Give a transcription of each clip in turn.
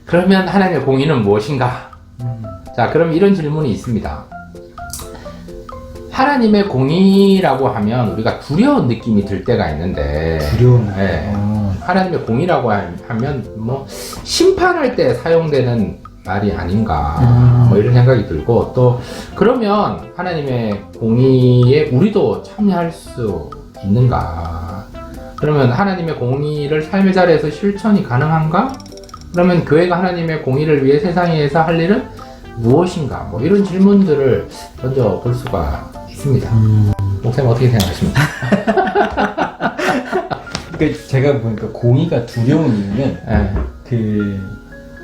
그러면 하나님의 공의는 무엇인가? 자, 그럼 이런 질문이 있습니다. 하나님의 공의라고 하면 우리가 두려운 느낌이 들 때가 있는데, 두려운 네. 하나님의 공의라고 하면 뭐 심판할 때 사용되는 말이 아닌가 뭐 이런 생각이 들고, 또 그러면 하나님의 공의에 우리도 참여할 수 있는가? 그러면 하나님의 공의를 삶의 자리에서 실천이 가능한가? 그러면 교회가 하나님의 공의를 위해 세상에서 할 일은 무엇인가? 뭐 이런 질문들을 먼저 볼 수가 있습니다. 목사님 어떻게 생각하십니까? 그러니까 제가 보니까 공의가 두려운 이유는 네. 그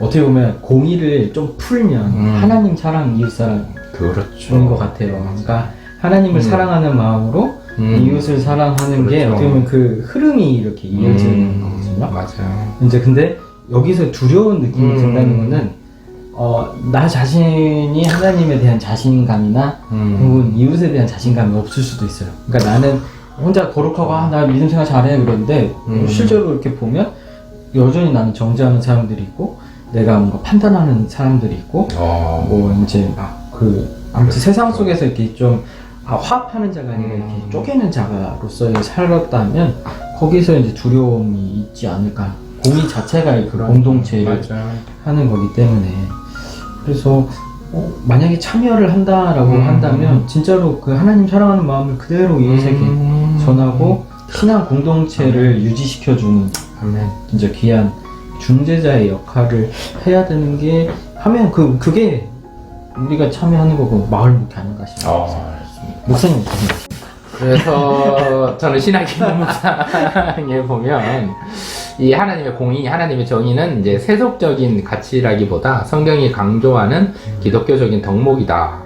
어떻게 보면 공의를 좀 풀면 하나님 사랑, 이웃 사랑 그렇죠. 인 것 같아요. 그러니까 하나님을 사랑하는 마음으로 이웃을 사랑하는 게 그렇죠. 어떻게 보면 그 흐름이 이렇게 이어지는 거거든요. 맞아요. 이제 근데 여기서 두려운 느낌이 든다는 거는 나 자신이 하나님에 대한 자신감이나 혹은 이웃에 대한 자신감이 없을 수도 있어요. 그러니까 나는 혼자 거룩하고 나 믿음 생활 잘해 그러는데 실제로 이렇게 보면 여전히 나는 정죄하는 사람들이 있고 내가 뭔가 판단하는 사람들이 있고 뭐 이제 아무튼 세상 속에서 이렇게 좀 화합하는 자가 아니라 이렇게 쪼개는 자가로서의 살았다면 거기서 이제 두려움이 있지 않을까. 공의 자체가 그런 공동체를 하는 거기 때문에. 그래서 만약에 참여를 한다라고 한다면 진짜로 그 하나님 사랑하는 마음을 그대로 이웃에게 전하고 신앙 공동체를 유지시켜주는 진짜 귀한 중재자의 역할을 해야 되는 게 하면 그게 우리가 참여하는 거고 마을 목회 아닌가 싶습니다. 목사님 어떻게 생각하십니까? 그래서 저는 신학의 문상에 보면 이 하나님의 공의, 하나님의 정의는 이제 세속적인 가치라기보다 성경이 강조하는 기독교적인 덕목이다.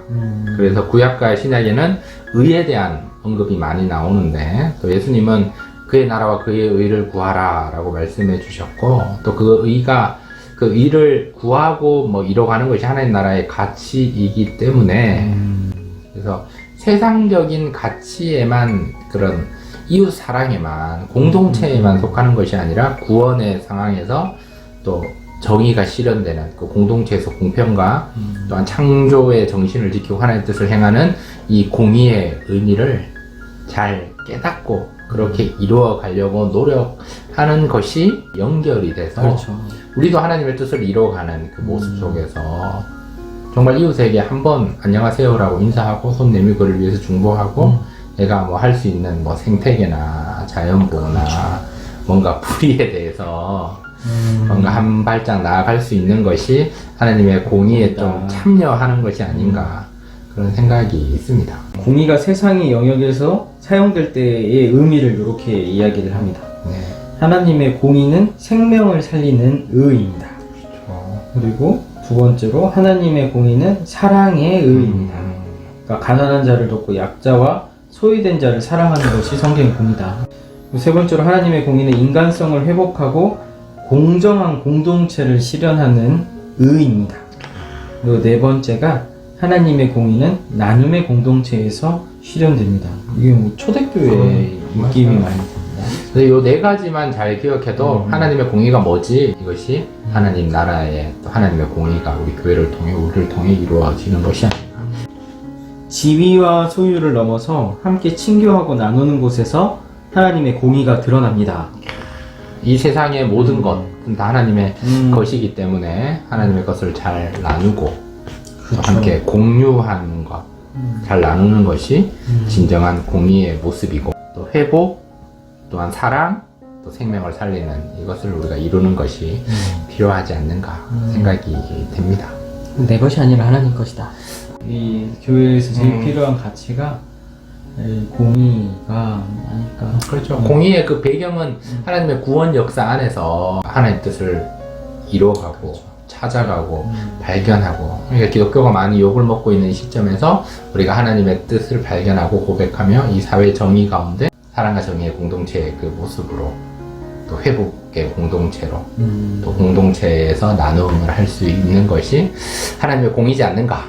그래서 구약과 신약에는 의에 대한 언급이 많이 나오는데, 또 예수님은 그의 나라와 그의 의를 구하라 라고 말씀해 주셨고, 또 그 의가 그 의를 구하고 뭐 이뤄가는 것이 하나님 나라의 가치이기 때문에, 그래서 세상적인 가치에만 그런 이웃 사랑에만 공동체에만 속하는 것이 아니라 구원의 상황에서 또 정의가 실현되는 그 공동체에서 공평과 또한 창조의 정신을 지키고 하나님의 뜻을 행하는 이 공의의 의미를 잘 깨닫고 그렇게 이루어 가려고 노력하는 것이 연결이 돼서 그렇죠. 우리도 하나님의 뜻을 이루어가는 그 모습 속에서 정말 이웃에게 한번 안녕하세요라고 인사하고 손 내밀고 그를 위해서 중보하고 내가 뭐 할 수 있는 뭐 생태계나 자연보호나 뭔가 불의에 대해서 뭔가 한 발짝 나아갈 수 있는 것이 하나님의 공의에 좀 참여하는 것이 아닌가 그런 생각이 있습니다. 공의가 세상의 영역에서 사용될 때의 의미를 이렇게 이야기를 합니다. 네. 하나님의 공의는 생명을 살리는 의입니다. 그리고 두 번째로 하나님의 공의는 사랑의 의입니다. 그러니까 가난한 자를 돕고 약자와 소외된 자를 사랑하는 것이 성경의 공의다. 세 번째로 하나님의 공의는 인간성을 회복하고 공정한 공동체를 실현하는 의입니다. 그리고 네 번째가 하나님의 공의는 나눔의 공동체에서 실현됩니다. 이게 뭐 초대교회의 느낌이 많이 듭니다. 요 네 가지만 잘 기억해도 하나님의 공의가 뭐지? 이것이 하나님 나라의 또 하나님의 공의가 우리 교회를 통해 우리를 통해 이루어지는 것이 아닌가. 지위와 소유를 넘어서 함께 친교하고 나누는 곳에서 하나님의 공의가 드러납니다. 이 세상의 모든 것은 다 하나님의 것이기 때문에 하나님의 것을 잘 나누고 또 함께 공유하는 것, 잘 나누는 것이 진정한 공의의 모습이고 또 회복, 또한 사랑, 또 생명을 살리는 이것을 우리가 이루는 것이 필요하지 않는가 생각이 됩니다. 내 것이 아니라 하나님 것이다. 이 교회에서 제일 필요한 가치가 공의가 아닐까. 그렇죠. 공의의 그 배경은 하나님의 구원 역사 안에서 하나님의 뜻을 이루어가고 찾아가고 발견하고, 그러니까 기독교가 많이 욕을 먹고 있는 시점에서 우리가 하나님의 뜻을 발견하고 고백하며 이 사회 정의 가운데 사랑과 정의의 공동체의 그 모습으로 또 회복의 공동체로 또 공동체에서 나눔을 할 수 있는 것이 하나님의 공의지 않는가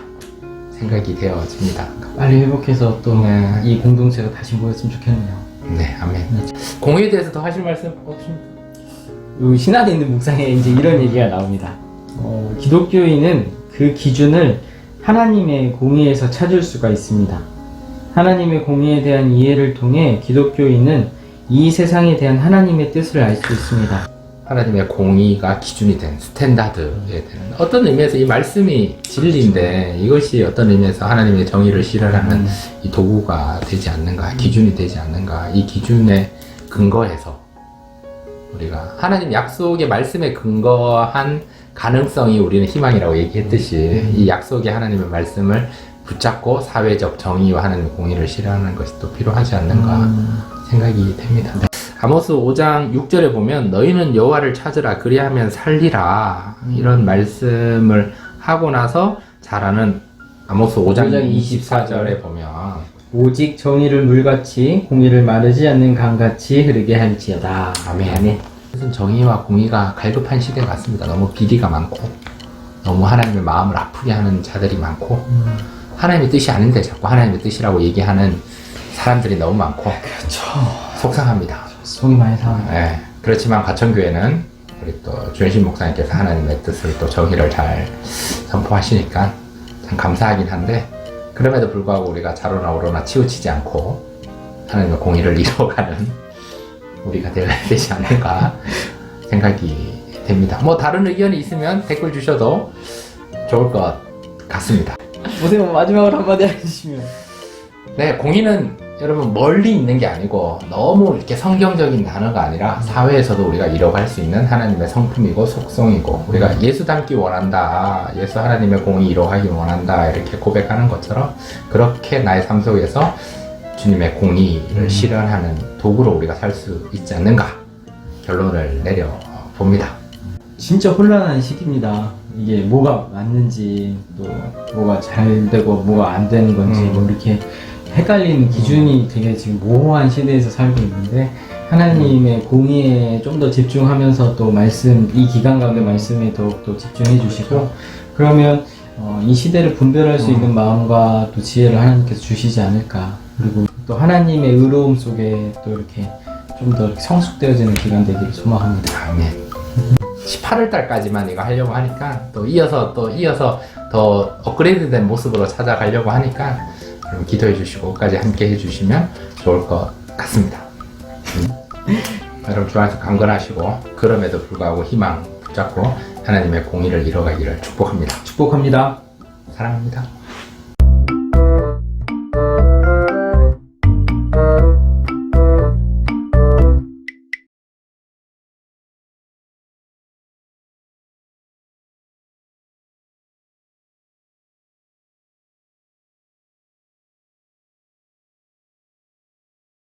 생각이 되어집니다. 빨리 회복해서 또 이 공동체가 다시 모였으면 좋겠네요. 네, 아멘. 공의에 대해서 더 하실 말씀 없으십니까? 신학에 있는 묵상에 이제 이런 얘기가 나옵니다. 기독교인은 그 기준을 하나님의 공의에서 찾을 수가 있습니다. 하나님의 공의에 대한 이해를 통해 기독교인은 이 세상에 대한 하나님의 뜻을 알 수 있습니다. 하나님의 공의가 기준이 된 스탠다드에 대한 어떤 의미에서 이 말씀이 진리인데 이것이 어떤 의미에서 하나님의 정의를 실현하는 이 도구가 되지 않는가, 기준이 되지 않는가, 이 기준에 근거해서 우리가 하나님 약속의 말씀에 근거한 가능성이 우리는 희망이라고 얘기했듯이 이 약속의 하나님의 말씀을 붙잡고 사회적 정의와 하나님의 공의를 실현하는 것이 또 필요하지 않는가 생각이 됩니다. 아모스 5장 6절에 보면 너희는 여호와를 찾으라 그리하면 살리라 이런 말씀을 하고 나서 잘하는 아모스 5장 24절에 보면 오직 정의를 물같이 공의를 마르지 않는 강같이 흐르게 할지어다. 아멘. 무슨 정의와 공의가 갈급한 시대 같습니다. 너무 비리가 많고 너무 하나님의 마음을 아프게 하는 자들이 많고 하나님의 뜻이 아닌데 자꾸 하나님의 뜻이라고 얘기하는 사람들이 너무 많고 그렇죠. 속상합니다. 속이 많이 상해요. 네. 그렇지만 과천교회는 우리 또 주현신 목사님께서 하나님의 뜻을 또 정의를 잘 선포하시니까 참 감사하긴 한데 그럼에도 불구하고 우리가 자로나 우로나 치우치지 않고 하나님의 공의를 이루어가는 우리가 되어야 되지 않을까 생각이 됩니다. 뭐 다른 의견이 있으면 댓글 주셔도 좋을 것 같습니다. 선생님 마지막으로 한마디 해주시면. 네, 공의는 여러분 멀리 있는 게 아니고 너무 이렇게 성경적인 단어가 아니라 사회에서도 우리가 이뤄갈 수 있는 하나님의 성품이고 속성이고 우리가 예수 닮기 원한다, 예수 하나님의 공의 이뤄가기 원한다 이렇게 고백하는 것처럼 그렇게 나의 삶 속에서 주님의 공의를 실현하는 도구로 우리가 살 수 있지 않는가 결론을 내려봅니다. 진짜 혼란한 시기입니다. 이게 뭐가 맞는지 또 뭐가 잘 되고 뭐가 안 되는 건지 뭐 이렇게 헷갈리는 기준이 되게 지금 모호한 시대에서 살고 있는데 하나님의 공의에 좀 더 집중하면서 또 말씀, 이 기간 가운데 말씀에 더욱더 집중해 주시고 그러면 이 시대를 분별할 수 있는 마음과 또 지혜를 하나님께서 주시지 않을까. 그리고 또 하나님의 의로움 속에 또 이렇게 좀 더 성숙되어지는 기간 되기를 소망합니다. 아멘. 18월 달까지만 이거 하려고 하니까 또 이어서 더 업그레이드된 모습으로 찾아가려고 하니까 그럼 기도해 주시고 끝까지 함께 해주시면 좋을 것 같습니다. 여러분 주 안에서 강건하시고 그럼에도 불구하고 희망 붙잡고 하나님의 공의를 이뤄가기를 축복합니다. 축복합니다. 사랑합니다.